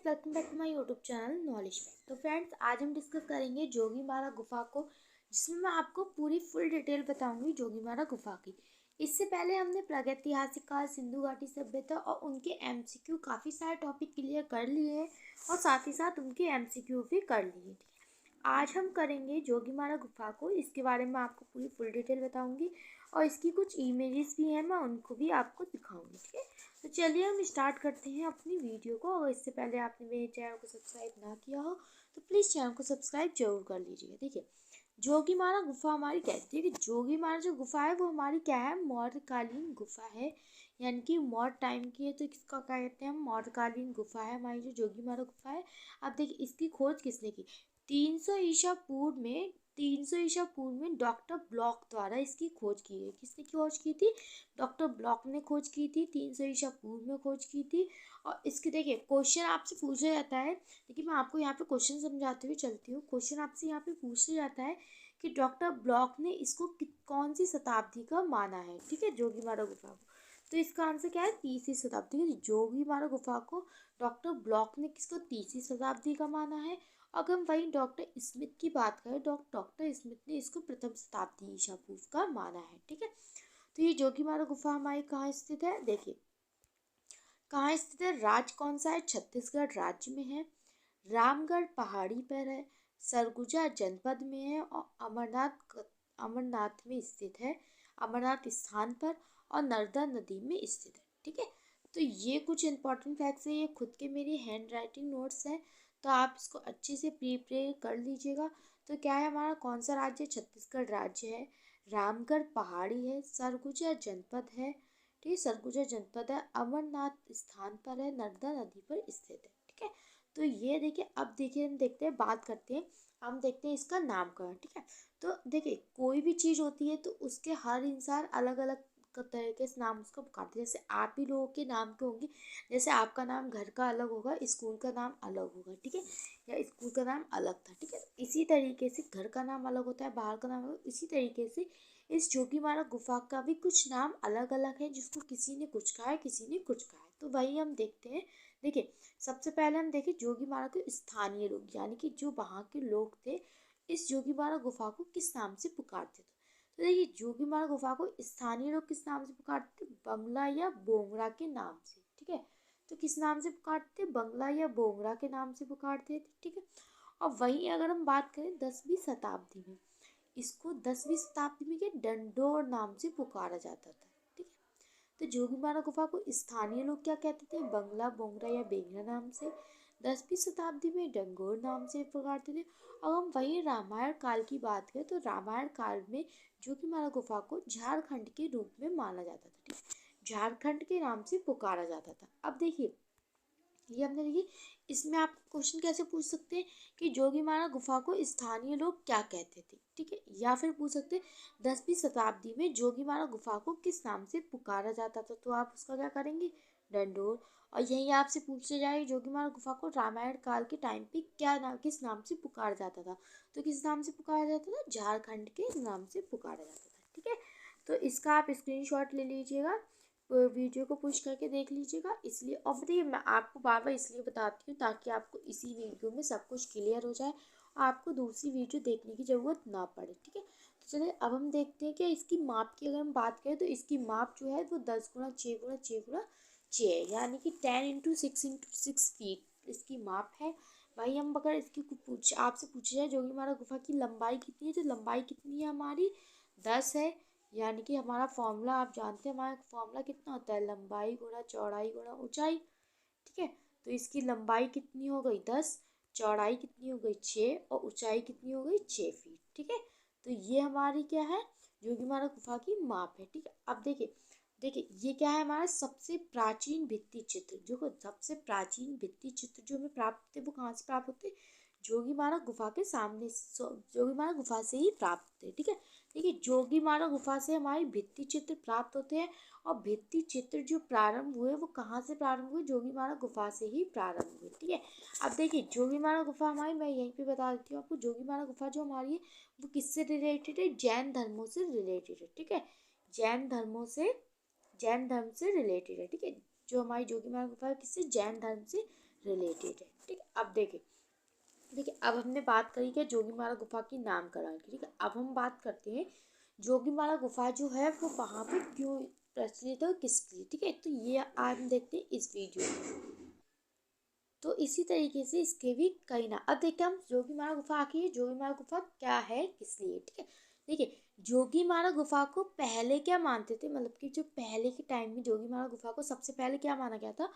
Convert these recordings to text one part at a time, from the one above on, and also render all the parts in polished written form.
Welcome back to my YouTube channel knowledge fact. तो friends, आज हम डिस्कस करेंगे जोगीमारा गुफा को, जिसमें मैं आपको पूरी फुल डिटेल बताऊंगी जोगीमारा गुफा की। इससे पहले हमने प्रागैतिहासिक काल, सिंधु घाटी सभ्यता और उनके एमसीक्यू काफ़ी सारे टॉपिक क्लियर कर लिए हैं और साथ ही साथ उनके एमसीक्यू भी कर लिए। आज हम करेंगे जोगीमारा गुफा को, इसके बारे में आपको पूरी फुल डिटेल बताऊंगी और इसकी कुछ इमेजेस भी हैं, मैं उनको भी आपको दिखाऊंगी। ठीक है, तो चलिए हम स्टार्ट करते हैं अपनी वीडियो को। और इससे पहले आपने मेरे चैनल को सब्सक्राइब ना किया हो तो प्लीज़ चैनल को सब्सक्राइब जरूर कर लीजिएगा। देखिए, जोगीमारा गुफा हमारी कहती है कि जोगीमारा जो गुफा है वो हमारी क्या है, मौर्यकालीन गुफा है, यानी कि मौर्य टाइम की है। तो इसका क्या कहते हैं हम, मौर्यकालीन गुफा है हमारी जो जोगीमारा गुफा है। अब देखिए, इसकी खोज किसने की, 300 ईसा पूर्व में डॉक्टर ब्लॉक द्वारा इसकी खोज की गई। किसने खोज की थी, डॉक्टर ब्लॉक ने खोज की थी, 300 ईसा पूर्व में खोज की थी। और इसके देखिए क्वेश्चन आपसे पूछा जाता है, देखिए मैं आपको यहाँ पे क्वेश्चन समझाते हुए चलती हूँ। क्वेश्चन आपसे यहाँ पे पूछा जाता है कि डॉक्टर ब्लॉक ने इसको कौन सी शताब्दी का माना है। ठीक है, जोगीमारा गुफा को। तो इसका आंसर क्या है, 30वीं शताब्दी का। जोगीमारा गुफा को डॉक्टर ब्लॉक ने किसको 30वीं शताब्दी का माना है। अगर हम वहीं डॉक्टर स्मिथ की बात करें, डॉक्टर स्मिथ ने इसको प्रथम शताब्दी ईसा पूर्व का माना है। ठीक है, तो ये जोगीमारा गुफा हमारी कहाँ स्थित है, देखिए कहाँ स्थित है, राज्य कौन सा है, छत्तीसगढ़ राज्य में है, रामगढ़ पहाड़ी पर है, सरगुजा जनपद में है और अमरनाथ में स्थित है, अमरनाथ स्थान पर और नर्मदा नदी में स्थित है। ठीक है, तो ये कुछ इंपॉर्टेंट फैक्ट्स है, ये खुद के मेरी हैंड राइटिंग नोट्स हैं, तो आप इसको अच्छे से प्रिपेयर कर लीजिएगा। तो क्या है हमारा, कौन सा राज्य, छत्तीसगढ़ राज्य है, रामगढ़ पहाड़ी है, सरगुजा जनपद है, ठीक है, सरगुजा जनपद है, अमरनाथ स्थान पर है, नर्मदा नदी पर स्थित है। ठीक है, तो ये देखिए, अब देखिए हम देखते हैं, बात करते हैं, हम देखते हैं इसका नामकरण। ठीक है, तो देखिए कोई भी चीज़ होती है तो उसके हर इंसान अलग अलग तरीके से नाम उसको पुकारते हैं। जैसे आप ही लोगों के नाम के होंगे, जैसे आपका नाम घर का अलग होगा, स्कूल का नाम अलग होगा। ठीक है, या स्कूल का नाम अलग था। ठीक है, इसी तरीके से घर का नाम अलग होता है, बाहर का नाम अलग, इसी तरीके से इस जोगीमारा गुफा का भी कुछ नाम अलग अलग है, जिसको किसी ने कुछ कहा है, किसी ने कुछ कहा है। तो वही हम देखते हैं। देखिए, सबसे पहले हम देखें जोगीमारा के स्थानीय लोग, यानी कि जो वहाँ के लोग थे, इस जोगीमारा गुफा को किस नाम से पुकारते थे। तो देखिए, जोगीमारा गुफा को स्थानीय लोग किस नाम से पुकारते थे, बंगला या बोंगरा के नाम से। ठीक है, तो किस नाम से पुकारते थे, बंगला या बोंगरा के नाम से पुकारते थे। ठीक है, और वहीं अगर हम बात करें 10वीं शताब्दी में, इसको 10वीं शताब्दी में के डंडोर नाम से पुकारा जाता था। ठीक है, तो जोगीमारा गुफा को स्थानीय लोग क्या कहते थे, बंगला, बोंगरा या बेंगरा नाम से। 10वीं शताब्दी में डंगोर नाम से पुकारते थे। अब हम वहीं रामायण काल की बात करें तो रामायण काल में जोगीमारा गुफा को झारखंड के रूप में माना जाता था। ठीक है, झारखंड के नाम से पुकारा जाता था। अब देखिए, ये हमने देखी, इसमें आप क्वेश्चन कैसे पूछ सकते हैं कि जोगीमारा गुफा को स्थानीय लोग क्या कहते थे। ठीक है, या फिर पूछ सकते हैं 10वीं शताब्दी में जोगीमारा गुफा को किस नाम से पुकारा जाता था, तो आप उसका क्या करेंगे, डंडोर। और यही आपसे पूछे जाए जोगीमारा गुफा को रामायण काल के टाइम पे क्या नाम, किस नाम से पुकारा जाता था, तो किस नाम से पुकारा जाता था, झारखंड के नाम से पुकारा जाता था। ठीक है, तो इसका आप स्क्रीनशॉट ले लीजिएगा, वीडियो को पुश करके देख लीजिएगा। इसलिए और बताइए, मैं आपको बार बार इसलिए बताती हूँ ताकि आपको इसी वीडियो में सब कुछ क्लियर हो जाए और आपको दूसरी वीडियो देखने की ज़रूरत ना पड़े। ठीक है, तो चलिए अब हम देखते हैं कि इसकी माप की अगर हम बात करें तो इसकी माप जो है वो 10x6x6x6 है, यानी कि 10x6x6 फीट इसकी माप है। भाई हम अगर इसकी पूछ आपसे पूछा जाए जोगीमारा गुफा की लंबाई कितनी है, तो लंबाई कितनी है हमारी, 10 है। यानी कि हमारा फॉर्मूला आप जानते हैं, हमारा फॉर्मूला कितना होता है, लंबाई गुणा चौड़ाई गुणा ऊंचाई। ठीक है, तो इसकी लंबाई कितनी हो गई, 10, चौड़ाई कितनी हो गई, 6 और ऊंचाई कितनी हो गई, 6 फीट। ठीक है, तो ये हमारी क्या है, जोगीमारा गुफा की माप है। ठीक है, अब देखिए, देखिए ये क्या है, हमारा सबसे प्राचीन भित्ति चित्र, जो सबसे प्राचीन भित्ति चित्र जो हमें प्राप्त होते वो कहाँ से प्राप्त होते, जोगीमारा गुफा के सामने, जोगीमारा गुफा से ही प्राप्त होते हैं। ठीक है, देखिए जोगीमारा गुफा से हमारे भित्ति चित्र प्राप्त होते हैं और भित्ति चित्र जो प्रारंभ हुए वो कहाँ से प्रारंभ हुए, जोगीमारा गुफा से ही प्रारंभ हुए। ठीक है, अब देखिए जोगीमारा गुफा हमारी, मैं यहीं पे बता देती हूँ आपको, जोगीमारा गुफा जो हमारी है वो किससे रिलेटेड है, जैन धर्मों से रिलेटेड है। ठीक है, जैन धर्मों से, जैन धर्म से रिलेटेड है। ठीक है, जो हमारी जोगीमारा गुफा है किससे, जैन धर्म से रिलेटेड है। ठीक है, अब देखिए अब हमने बात करी क्या जोगीमारा गुफा की नामकरण की। ठीक है, अब हम बात करते हैं जोगीमारा गुफा जो है वो वहाँ पे क्यों प्रचलित है और किसके लिए। ठीक है, तो ये आज हम देखते हैं इस वीडियो में। तो इसी तरीके से इसके भी कई ना, अब देखते हैं हम जोगीमारा गुफा आखिर जोगीमारा गुफा क्या है किस लिए। ठीक है, देखिए जोगीमारा गुफा को पहले क्या मानते थे, मतलब कि जो पहले के टाइम में जोगीमारा गुफा को सबसे पहले क्या माना गया था,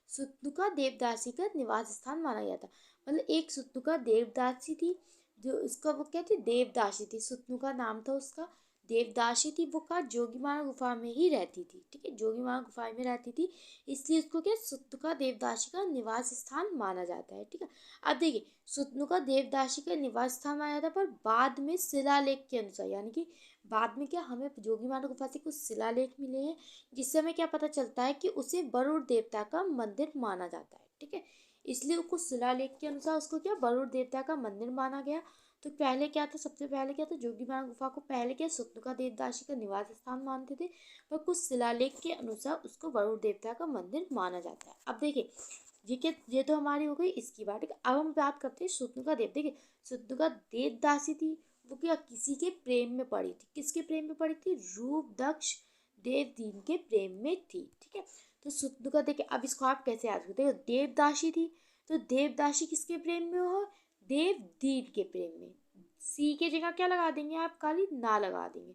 सुतनुका देवदासी का निवास स्थान माना गया था। मतलब एक सुतनुका देवदासी थी, जो उसका वो क्या थी, देवदासी थी, सुतनुका नाम था उसका, देवदासी थी वो का जोगीमारा गुफा में ही रहती थी। ठीक है, जोगीमारा गुफा में रहती थी, इसलिए उसको क्या सुतनुका देवदासी का निवास स्थान माना जाता है। ठीक है, अब देखिए सुतनुका देवदासी का निवास स्थान माना जाता है, पर बाद में शिलालेख के अनुसार, यानी कि बाद में क्या हमें जोगीमारा गुफा से कुछ शिलालेख मिले हैं, जिससे हमें क्या पता चलता है कि उसे वरुण देवता का मंदिर माना जाता है। ठीक है, इसलिए कुछ शिलालेख के अनुसार उसको क्या वरुण देवता का मंदिर माना गया। तो पहले क्या था, सबसे पहले क्या था, जोगीमारा गुफा को पहले क्या सुतनुका देवदासी का निवास स्थान मानते थे, पर कुछ शिलालेख के अनुसार उसको वरुण देवता का मंदिर माना जाता है। अब देखिए ये तो हमारी हो गई इसकी बात। ठीक है, अब हम बात करते हैं सुतनुका देव। देखिए सुतनुका देवदासी थी, वो क्या किसी के प्रेम में पड़ी थी, किसके प्रेम में पड़ी थी, रूप दक्ष देवदीन के प्रेम में थी। ठीक है, तो सुतनुका देखिए अब इसको आप कैसे याद करते हो, देवदासी थी तो देवदासी किसके प्रेम में हो, देवदीन के प्रेम में। सी के जगह क्या लगा देंगे आप, खाली ना लगा देंगे।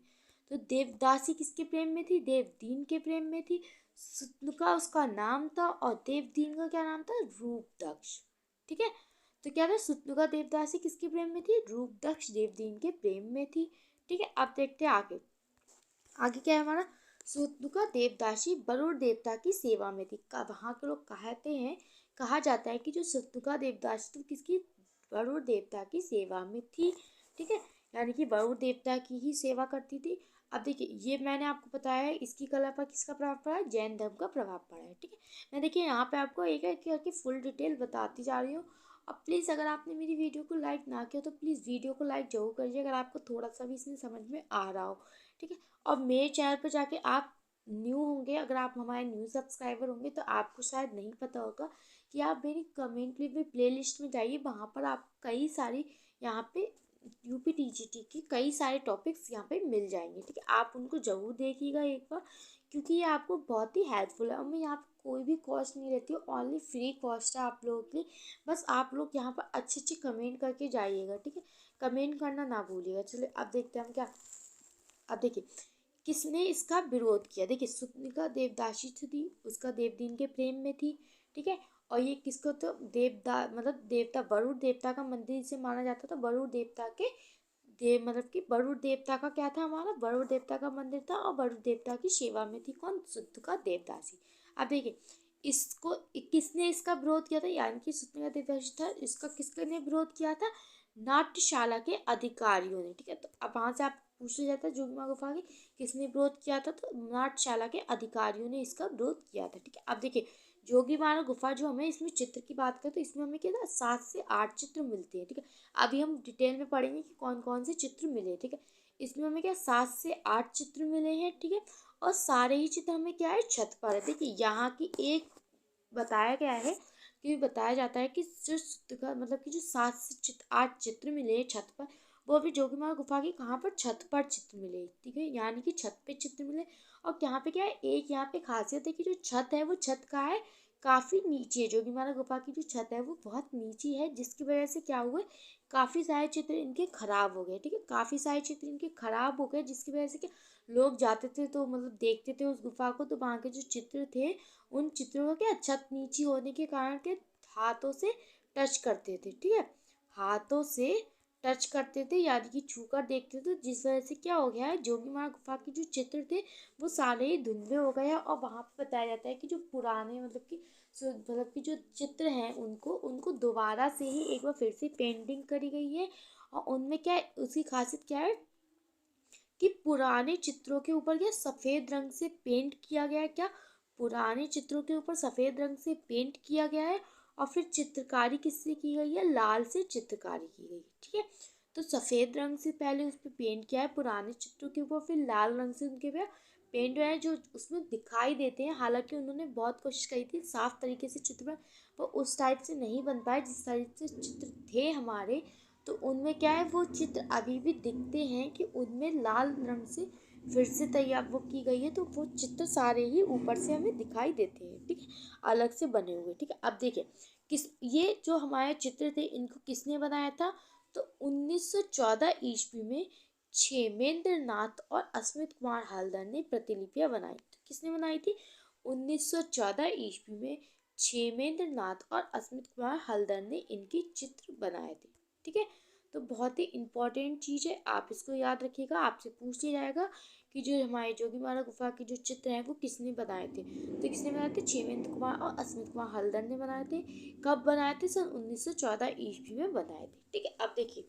तो देवदासी किसके प्रेम में थी, देवदीन के प्रेम में थी। सुतनुका उसका नाम था और देवदीन का क्या नाम था, रूपदक्ष। ठीक है, तो क्या था, सुतनुका देवदासी किसके प्रेम में थी, रूपदक्ष देवदीन के प्रेम में थी। ठीक है, अब देखते हैं आगे। आगे क्या है हमारा, सुतनुका देवदासी वरुण देवता की सेवा में थी। वहाँ के लोग कहते हैं, कहा जाता है कि जो सुतनुका देवदासी थी किसकी, वरुण देवता की सेवा में थी। ठीक है, यानी कि वरुण देवता की ही सेवा करती थी। अब देखिए ये मैंने आपको बताया है, इसकी कला पर किसका प्रभाव पड़ा है, जैन धर्म का प्रभाव पड़ा है। ठीक है, मैं देखिए यहाँ पे आपको एक एक करके फुल डिटेल बताती जा रही हूँ। अब प्लीज़ अगर आपने मेरी वीडियो को लाइक ना किया तो प्लीज़ वीडियो को लाइक जरूर करिए, अगर आपको थोड़ा सा भी इसमें समझ में आ रहा हो। ठीक है, और मेरे चैनल पर जाके आप न्यू होंगे, अगर आप हमारे न्यू सब्सक्राइबर होंगे तो आपको शायद नहीं पता होगा कि आप मेरी कमेंट प्ले लिस्ट में जाइए, वहाँ पर आप कई सारी यहाँ पे यूपीटीजीटी की कई सारे टॉपिक्स यहाँ पे मिल जाएंगे। ठीक है, आप उनको ज़रूर देखिएगा एक बार, क्योंकि ये आपको बहुत ही हेल्पफुल है। और मैं यहाँ पे कोई भी कॉस्ट नहीं रहती है, ओनली फ्री कॉस्ट है आप लोगों के लिए। बस आप लोग यहाँ पर अच्छे अच्छे कमेंट करके जाइएगा। ठीक है, कमेंट करना ना भूलिएगा। चलिए अब देखते हैं हम क्या, अब देखिए किसने इसका विरोध किया। देखिए सुतनिका देवदासी थी, उसका देवदीन के प्रेम में थी। ठीक है, और ये किसको, तो मतलब देवता वरुण देवता का मंदिर से माना जाता था, वरुण देवता के देव मतलब कि वरुण देवता का क्या था, हमारा वरुण देवता का मंदिर था, और वरुण देवता की सेवा में थी कौन, सुतनिका देवदासी। अब देखिए इसको किसने इसका विरोध किया था, यानी कि सुतनिका देवदासी था, इसका किसने विरोध किया था, नाट्यशाला के अधिकारियों ने। ठीक है, तो अब वहां से आप पूछ लिया जाता है जोगीमारा गुफा की किसने विरोध किया था, तो नाट्यशाला के अधिकारियों ने इसका विरोध किया था। ठीक है, अब देखिए जोगीमारा गुफा जो हमें इसमें चित्र की बात करें तो इसमें हमें क्या था, 7 से 8 चित्र मिलते हैं। ठीक है, अभी हम डिटेल में पढ़ेंगे कि कौन कौन से चित्र मिले। ठीक है, इसमें हमें क्या 7 से 8 चित्र मिले हैं। ठीक है, और सारे ही चित्र हमें क्या है, छत पर है। देखिए यहाँ की एक बताया गया है कि बताया जाता है कि जो मतलब कि जो 7 से 8 चित्र मिले छत पर, वो भी जोगीमारा गुफा की कहाँ पर, छत पर चित्र मिले। ठीक है, यानी कि छत पे चित्र मिले। और यहाँ पे क्या है, एक यहाँ पे खासियत है कि जो छत है वो छत का है काफ़ी नीचे है। जोगीमारा गुफा की जो छत है वो बहुत नीची है, जिसकी वजह से क्या हुआ, काफ़ी सारे चित्र इनके खराब हो गए। ठीक है, काफ़ी सारे चित्र इनके खराब हो गए, जिसकी वजह से क्या लोग जाते थे तो मतलब देखते थे उस गुफा को, तो वहाँ के जो चित्र थे उन चित्रों का क्या छत नीची होने के कारण के हाथों से टच करते थे। ठीक है, हाथों से टच करते थे, यानी कि छूकर देखते थे, जिस वजह से क्या हो गया है, जोगीमारा गुफा के जो चित्र थे वो सारे ही धुंधले हो गए हैं। और वहाँ पे बताया जाता है कि जो पुराने मतलब कि जो चित्र हैं उनको उनको दोबारा से ही एक बार फिर से पेंटिंग करी गई है। और उनमें क्या है, उसकी खासियत क्या है कि पुराने चित्रों के ऊपर क्या सफ़ेद रंग से पेंट किया गया है, क्या पुराने चित्रों के ऊपर सफ़ेद रंग से पेंट किया गया है। और फिर चित्रकारी किससे की गई है, लाल से चित्रकारी की गई है। ठीक है, तो सफ़ेद रंग से पहले उस पर पेंट किया है पुराने चित्रों के ऊपर, फिर लाल रंग से उनके पे पेंट हुआ है जो उसमें दिखाई देते हैं। हालांकि उन्होंने बहुत कोशिश करी थी साफ तरीके से चित्र वो उस टाइप से नहीं बन पाए जिस टाइप से चित्र थे हमारे। तो उनमें क्या है, वो चित्र अभी भी दिखते हैं कि उनमें लाल रंग से फिर से तैयार वो की गई है। तो वो चित्र सारे ही ऊपर से हमें दिखाई देते हैं, ठीक है, अलग से बने हुए। ठीक है, अब देखिए किस ये जो हमारे चित्र थे इनको किसने बनाया था। तो 1914 ईस्वी में क्षेमेंद्र नाथ और अस्मित कुमार हल्दर ने प्रतिलिपियां बनाई। तो किसने बनाई थी? 1914 ईस्वी में क्षेमेंद्र नाथ और अस्मित कुमार हल्दर ने इनके चित्र बनाए थे। ठीक है, तो बहुत ही इम्पोर्टेंट चीज़ है, आप इसको याद रखिएगा। आपसे पूछ लिया जाएगा कि जो हमारे जोगीमारा गुफा के जो चित्र हैं वो किसने बनाए थे। तो किसने बनाए थे? क्षेमेंद्र कुमार और अस्मित कुमार हल्दर ने बनाए थे। कब बनाए थे? सन 1914 ईस्वी में बनाए थे। ठीक है, अब देखिए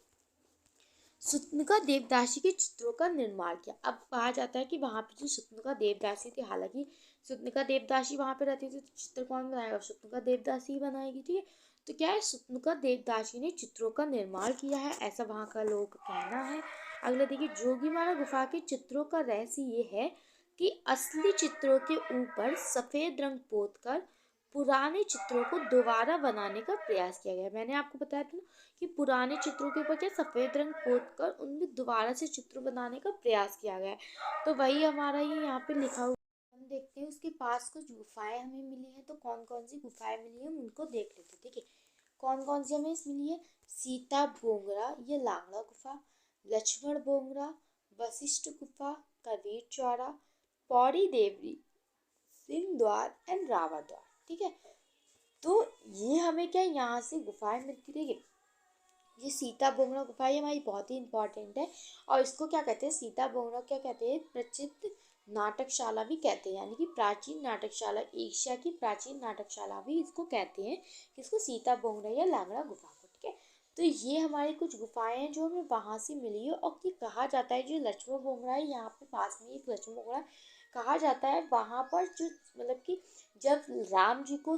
शुतनिका देवदासी के चित्रों का निर्माण किया। अब कहा जाता है कि वहां पे जो शुतनिका देवदासी थी, हालांकि शुतनिका देवदासी वहां पे रहती थी, तो चित्र कौन बनाएगा? शुतनिका देवदासी ही बनाएगी। ठीक है, तो क्या है, शुतनिका देवदासी ने चित्रों का निर्माण किया है, ऐसा वहां का लोगों का कहना है। अगला देखिए, जोगीमारा गुफा के चित्रों का रहस्य ये है कि असली चित्रों के ऊपर सफेद रंग पोत कर पुराने चित्रों को दोबारा बनाने का प्रयास किया गया। मैंने आपको बताया था ना कि पुराने चित्रों के ऊपर क्या सफेद रंग पोत कर उनमें दोबारा से चित्र बनाने का प्रयास किया गया है। तो वही हमारा ये यहाँ पे लिखा हुआ है। हम देखते हैं उसके पास कुछ गुफाएं हमें मिली हैं। तो कौन कौन सी गुफाएं मिली हैं उनको देख लेते हैं। ठीक है, कौन कौन सी हमें मिली है? सीता बोंगरा, ये लांगड़ा गुफा, लक्ष्मण बोंगरा, वशिष्ठ गुफा, कबीर चौरा, पौड़ी देवरी, सिंह द्वार एंड रावण द्वार। ठीक है, तो ये हमें क्या यहाँ से गुफाएं मिलती रहेगी। ये सीता बोंगरा गुफा ये हमारी बहुत ही इंपॉर्टेंट है। और इसको क्या कहते हैं? सीता बोंगरा क्या कहते हैं? प्रचित नाटकशाला भी कहते हैं, यानी कि प्राचीन नाटकशाला, एशिया की प्राचीन नाटकशाला भी इसको कहते हैं। किसको? सीता बोंगरा या लांगड़ा गुफा को। ठीक है, तो ये हमारी कुछ गुफाएं हैं जो हमें वहां से मिली है। और ये कहा जाता है जो लक्ष्मण बोंगरा है, यहाँ पे पास में एक लक्ष्मण बोंगरा कहा जाता है, वहां पर जो मतलब कि जब राम जी को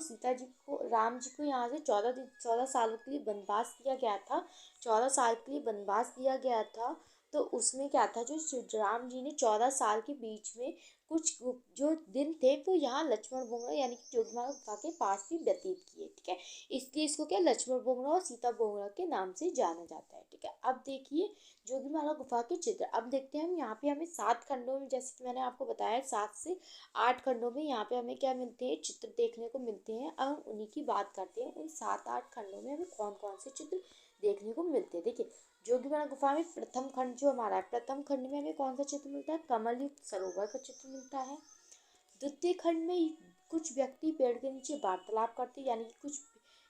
यहाँ से 14 सालों के लिए वनवास दिया गया था, 14 साल के लिए वनवास दिया गया था। तो उसमें क्या था, जो राम जी ने 14 साल के बीच में कुछ जो दिन थे वो यहाँ लक्ष्मण बोंगरा यानी कि जोगीमारा गुफा के पास भी व्यतीत किए। ठीक है, इसलिए इसको क्या लक्ष्मण बोंगरा और सीता बोंगरा के नाम से जाना जाता है। ठीक है, अब देखिए जोगीमारा गुफा के चित्र। अब देखते हैं हम यहाँ पे हमें 7 खंडों में, जैसे कि मैंने आपको बताया 7 से 8 खंडों में यहाँ पे हमें क्या मिलते हैं? चित्र देखने को मिलते हैं। अब हम उन्हीं की बात करते हैं। उन 7-8 खंडों में हमें कौन कौन से चित्र देखने को मिलते हैं। देखिए जोगीमारा गुफा में प्रथम खंड जो हमारा है, प्रथम खंड में हमें कौन सा चित्र मिलता है? कमल युक्त सरोवर का चित्र मिलता है। द्वितीय खंड में कुछ व्यक्ति पेड़ के नीचे वार्तालाप करते हैं, यानी कि कुछ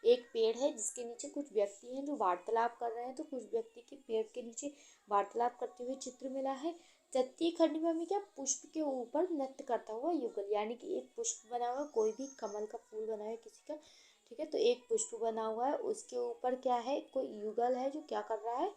एक पेड़ है जिसके नीचे कुछ व्यक्ति हैं जो वार्तालाप कर रहे हैं, तो कुछ व्यक्ति के पेड़ के नीचे वार्तालाप करते हुए चित्र मिला है। तृतीय खंड में हमें क्या पुष्प के ऊपर नृत्य करता हुआ युगल, यानी कि एक पुष्प बना हुआ, कोई भी कमल का फूल बना है किसी का। ठीक है, तो एक पुष्प बना हुआ है, उसके ऊपर क्या है? कोई युगल है जो क्या कर रहा है?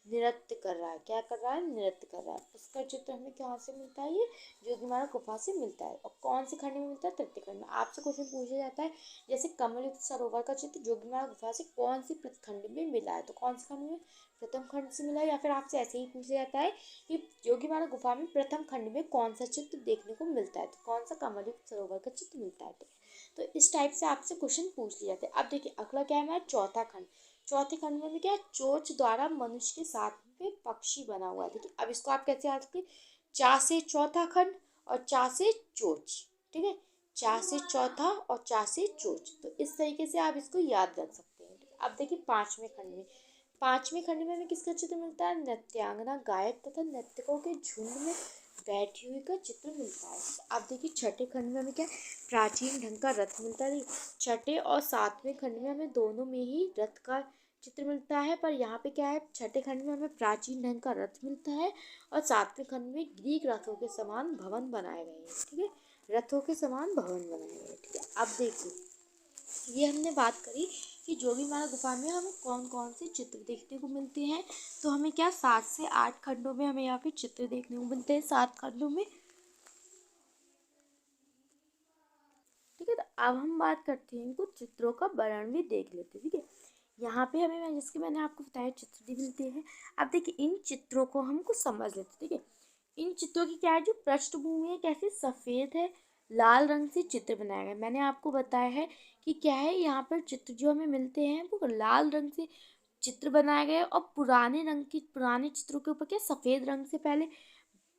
नृत्य कर रहा है। क्या कर रहा है? नृत्य कर रहा है। उसका चित्र हमें कहाँ से मिलता है? ये जोगीमारा गुफा से मिलता है। और कौन से खंड में मिलता है? तृतीय खंड में। आपसे क्वेश्चन पूछा जाता है जैसे कमल युक्त सरोवर का चित्र जोगीमारा गुफा से कौन सी खंड में मिला है, तो कौन से खंड में? प्रथम खंड से मिला है। या फिर आपसे ऐसे ही पूछा जाता है कि जोगीमारा गुफा में प्रथम खंड में कौन सा चित्र देखने को मिलता है, तो कौन सा? कमल युक्त सरोवर का चित्र मिलता है। तो इस टाइप से आपसे क्वेश्चन पूछ लिए जाते हैं। अब देखिए अगला क्या है हमारा? चौथा खंड। चौथे खंड में क्या है? चोच द्वारा मनुष्य के साथ में पक्षी बना हुआ है। देखिए अब इसको आप कैसे याद करें? चा से चौथा खंड और चा से चोच। ठीक है, चा से चौथा और चा से चोच, तो इस तरीके से आप इसको याद रख सकते हैं। अब देखिए पांचवें खंड में हमें किसका चित्र मिलता है? नृत्यांगना, गायक तथा नर्तकों के झुंड में बैठी हुई का चित्र मिलता है। अब देखिए छठे खंड में हमें क्या? प्राचीन ढंग का रथ मिलता है। छठे और सातवें खंड में हमें दोनों में ही रथ का चित्र मिलता है, पर यहाँ पे क्या है? छठे खंड में हमें प्राचीन ढंग का रथ मिलता है और सातवें खंड में ग्रीक रथों के समान भवन बनाए गए हैं। ठीक है, रथों के समान भवन बनाए गए हैं। ठीक है, अब देखिए ये हमने बात करी कि जोगीमारा गुफा में हमें कौन कौन से चित्र देखने को मिलते हैं। तो हमें क्या 7 से 8 खंडों में हमें यहाँ पे चित्र देखने को मिलते हैं, 7 खंडों में। ठीक है, तो अब हम बात करते हैं कुछ चित्रों का वर्णन भी देख लेते हैं। ठीक है, यहाँ पे हमें जिसके मैंने आपको बताया चित्र भी मिलते हैं। अब देखिए इन चित्रों को हम कुछ समझ लेते हैं। ठीक है, इन चित्रों की क्या है? जो पृष्ठभूमि है कैसे? सफ़ेद है, लाल रंग से चित्र बनाया गया। मैंने आपको बताया है कि क्या है, यहाँ पर चित्र जो हमें मिलते हैं वो लाल रंग से चित्र बनाया गया है, और पुराने चित्रों के ऊपर क्या सफ़ेद रंग से पहले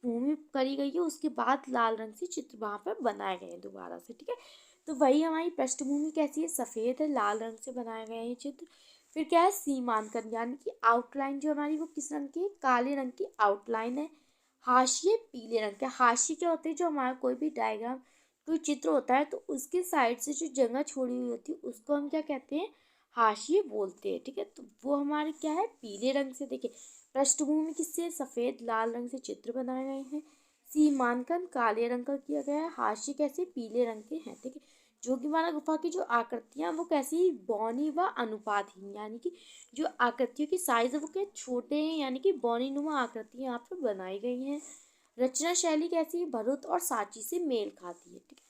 भूमि करी गई है, उसके बाद लाल रंग से चित्र वहाँ पर बनाए गए हैं दोबारा से। ठीक है, तो वही हमारी पृष्ठभूमि कैसी है, सफ़ेद है, लाल रंग से बनाया गया है ये चित्र। फिर क्या है, सीमांकन यानी कि आउटलाइन जो हमारी वो किस रंग की है, काले रंग की आउटलाइन है। हाशिए पीले रंग के। हाशिए क्या होते हैं, जो हमारा कोई भी डायग्राम कोई चित्र होता है तो उसके साइड से जो जगह छोड़ी हुई होती है उसको हम क्या कहते हैं, हाशिए बोलते हैं। ठीक है, तो वो हमारे क्या है, पीले रंग से। देखिए, पृष्ठभूमि किससे, सफ़ेद लाल रंग से चित्र बनाए गए हैं। सीमांकन काले रंग का किया गया है। हाशिए कैसे, पीले रंग के हैं। ठीक है, जोगीमारा गुफा की जो आकृतियां वो कैसी, बौनी व अनुपातहीन, यानी कि जो आकृतियों की साइज है वो क्या छोटे हैं, यानी कि बौनी नुमा आकृतियां यहाँ पर बनाई गई हैं। रचना शैली कैसी है, भरुत और सांची से मेल खाती है। ठीक है,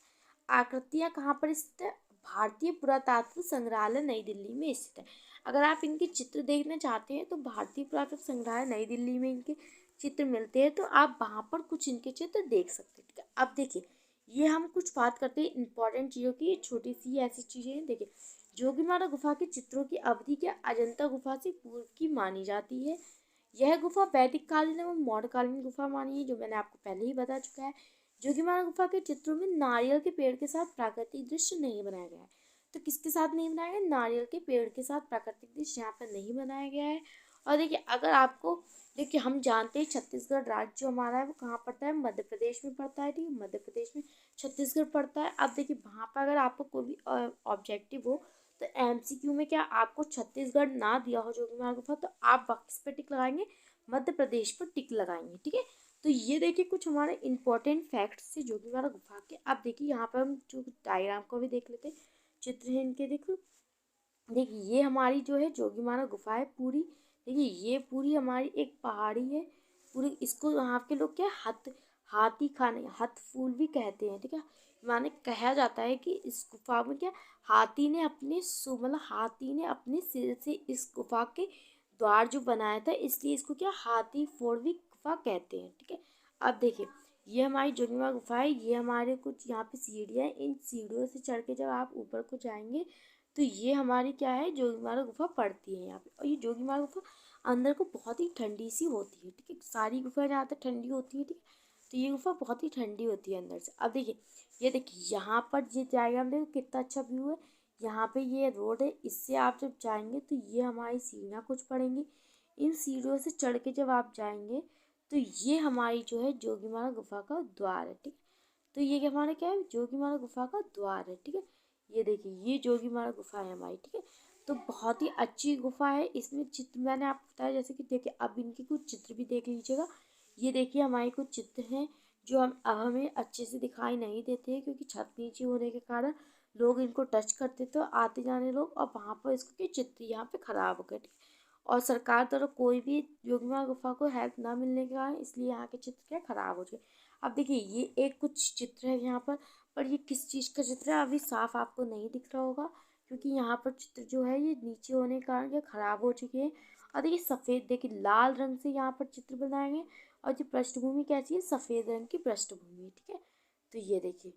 आकृतियां कहाँ पर स्थित है, भारतीय पुरातत्व संग्रहालय नई दिल्ली में स्थित है। अगर आप इनके चित्र देखना चाहते हैं तो भारतीय पुरातत्व संग्रहालय नई दिल्ली में इनके चित्र मिलते हैं, तो आप वहाँ पर कुछ इनके चित्र देख सकते हैं। ठीक है, अब देखिए, ये हम कुछ बात करते हैं इंपॉर्टेंट चीज़ों की, छोटी सी ऐसी चीज़ें हैं। देखिए, जोगीमारा गुफा के चित्रों की अवधि क्या अजंता गुफा से पूर्व की मानी जाती है। यह गुफा वैदिक कालीन एवं मौर्यकालीन गुफा मानी है, जो मैंने आपको पहले ही बता चुका है। जोगीमारा गुफा के चित्रों में नारियल के पेड़ के साथ प्राकृतिक दृश्य नहीं बनाया गया है। तो किसके साथ नहीं बनाया गया, नारियल के पेड़ के साथ प्राकृतिक दृश्य यहाँ पर नहीं बनाया गया है। और देखिए, अगर आपको, देखिए हम जानते हैं छत्तीसगढ़ राज्य जो हमारा है वो कहाँ पड़ता है, मध्य प्रदेश में पड़ता है। ठीक है, मध्य प्रदेश में छत्तीसगढ़ पड़ता है। अब देखिए, वहाँ पर अगर आपको कोई भी ऑब्जेक्टिव हो तो एमसीक्यू में क्या आपको छत्तीसगढ़ ना दिया हो जोगीमारा गुफा, तो आप किस पे टिक लगाएंगे, मध्य प्रदेश पर टिक लगाएंगे। ठीक है, तो ये देखिए कुछ हमारे इंपॉर्टेंट फैक्ट्स थे जोगीमारा गुफा के। अब देखिए, यहाँ पर हम जो डायग्राम को भी देख लेते हैं, चित्र है इनके। देखो, देखिए ये हमारी जो है जोगीमारा गुफा है पूरी। देखिए, ये पूरी हमारी एक पहाड़ी है पूरी। इसको यहाँ के लोग क्या हाथी खाने हथ फूल भी कहते हैं। ठीक है, माने कहा जाता है कि इस गुफा में क्या हाथी ने अपने सिर से इस गुफा के द्वार जो बनाया था, इसलिए इसको क्या हाथी फोड़वी गुफा कहते हैं। ठीक है, अब देखिए, ये हमारी जोगीमारा गुफा है। ये हमारे कुछ यहाँ पे सीढ़ियाँ हैं, इन सीढ़ियों से चढ़ के जब आप ऊपर को जाएंगे तो ये हमारी क्या है, जोगीमारा गुफा पड़ती है यहाँ पे। और ये जोगीमारा गुफा अंदर को बहुत ही ठंडी सी होती है। ठीक है, सारी गुफा जहाँ तक ठंडी होती है। ठीक है, तो ये गुफा बहुत ही ठंडी होती है अंदर से। अब देखिए, ये देखिए यहाँ पर ये डायग्राम देखो कितना अच्छा व्यू है। यहाँ पे ये रोड है, इससे आप जब जाएंगे तो ये हमारी सीढ़ियाँ कुछ पड़ेंगी। इन सीढ़ियों से चढ़ के जब आप जाएंगे तो ये हमारी जो है जोगीमारा गुफा का द्वार है। ठीक है, तो ये क्या हमारा क्या है, जोगीमारा गुफा का द्वार है। ठीक है, ये देखिए, ये जोगीमारा गुफा है हमारी। ठीक है, तो बहुत ही अच्छी गुफा है। इसमें चित्र मैंने आपको बताया, जैसे कि देखिए अब इनके कुछ चित्र भी देख लीजिएगा। ये देखिए हमारे कुछ चित्र हैं जो अब हमें अच्छे से दिखाई नहीं देते हैं, क्योंकि छत नीचे होने के कारण लोग इनको टच करते थे आते जाने लोग, और वहाँ पर इसके चित्र यहाँ पे खराब हो गए। ठीक है, और सरकार द्वारा कोई भी जोगीमारा गुफा को हेल्प ना मिलने के कारण इसलिए यहाँ के चित्र क्या खराब हो चुके। अब देखिए, ये एक कुछ चित्र है यहाँ पर ये किस चीज़ का चित्र है अभी साफ आपको नहीं दिख रहा होगा, क्योंकि यहाँ पर चित्र जो है ये नीचे होने के कारण ये खराब हो चुके हैं। और देखिए सफ़ेद, देखिए लाल रंग से यहाँ पर चित्र बनाए गए, और जो पृष्ठभूमि कैसी है, सफ़ेद रंग की पृष्ठभूमि। ठीक है, तो ये देखिए,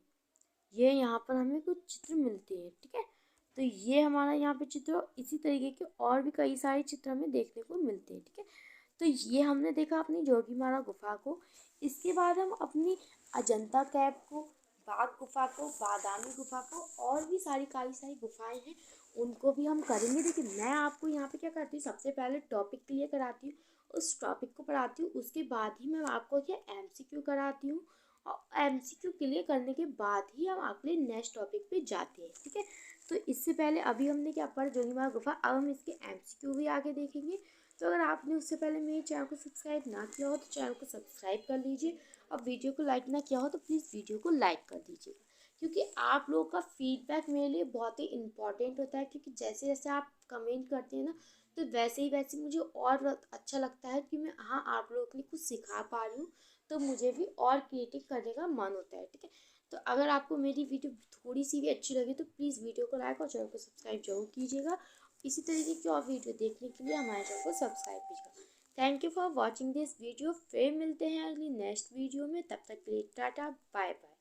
ये यहाँ पर हमें कुछ चित्र मिलते हैं। ठीक है, तो ये हमारा यहाँ पे चित्र, इसी तरीके के और भी कई सारे चित्र हमें देखने को मिलते हैं। ठीक है, तो ये हमने देखा अपनी जोगीमारा गुफा को। इसके बाद हम अपनी अजंता कैप को, बाघ गुफा को, बादामी गुफा को, और भी कई सारी गुफाएं हैं, उनको भी हम करेंगे। देखिए, मैं आपको यहाँ पे क्या करती हूँ, सबसे पहले टॉपिक क्लियर कराती हूँ, उस टॉपिक को पढ़ाती हूँ, उसके बाद ही मैं आपको क्या एमसीक्यू कराती हूँ, और एमसीक्यू क्लियर करने के बाद ही हम अगले नेक्स्ट टॉपिक पे जाते हैं। ठीक है, तो इससे पहले अभी हमने क्या पढ़ा, जोगीमारा गुफा, अब हम इसके एमसीक्यू भी आगे देखेंगे। तो अगर आपने उससे पहले मेरे चैनल को सब्सक्राइब ना किया हो तो चैनल को सब्सक्राइब कर लीजिए, और वीडियो को लाइक ना किया हो तो प्लीज़ वीडियो को लाइक कर दीजिएगा, क्योंकि आप लोगों का फीडबैक मेरे लिए बहुत ही इंपॉर्टेंट होता है। क्योंकि जैसे जैसे आप कमेंट करते हैं ना, तो वैसे ही मुझे और अच्छा लगता है कि मैं हाँ आप लोगों के लिए कुछ सिखा पा रही हूँ, तो मुझे भी और क्रिएटिव करने का मन होता है। ठीक है, तो अगर आपको मेरी वीडियो थोड़ी सी भी अच्छी लगी तो प्लीज़ वीडियो को लाइक और चैनल को सब्सक्राइब जरूर कीजिएगा। इसी तरीके की और वीडियो देखने के लिए हमारे चैनल को सब्सक्राइब कीजिएगा। Thank you for watching this video. फिर मिलते हैं अगली नेक्स्ट वीडियो में, तब तक के लिए टाटा बाय बाय।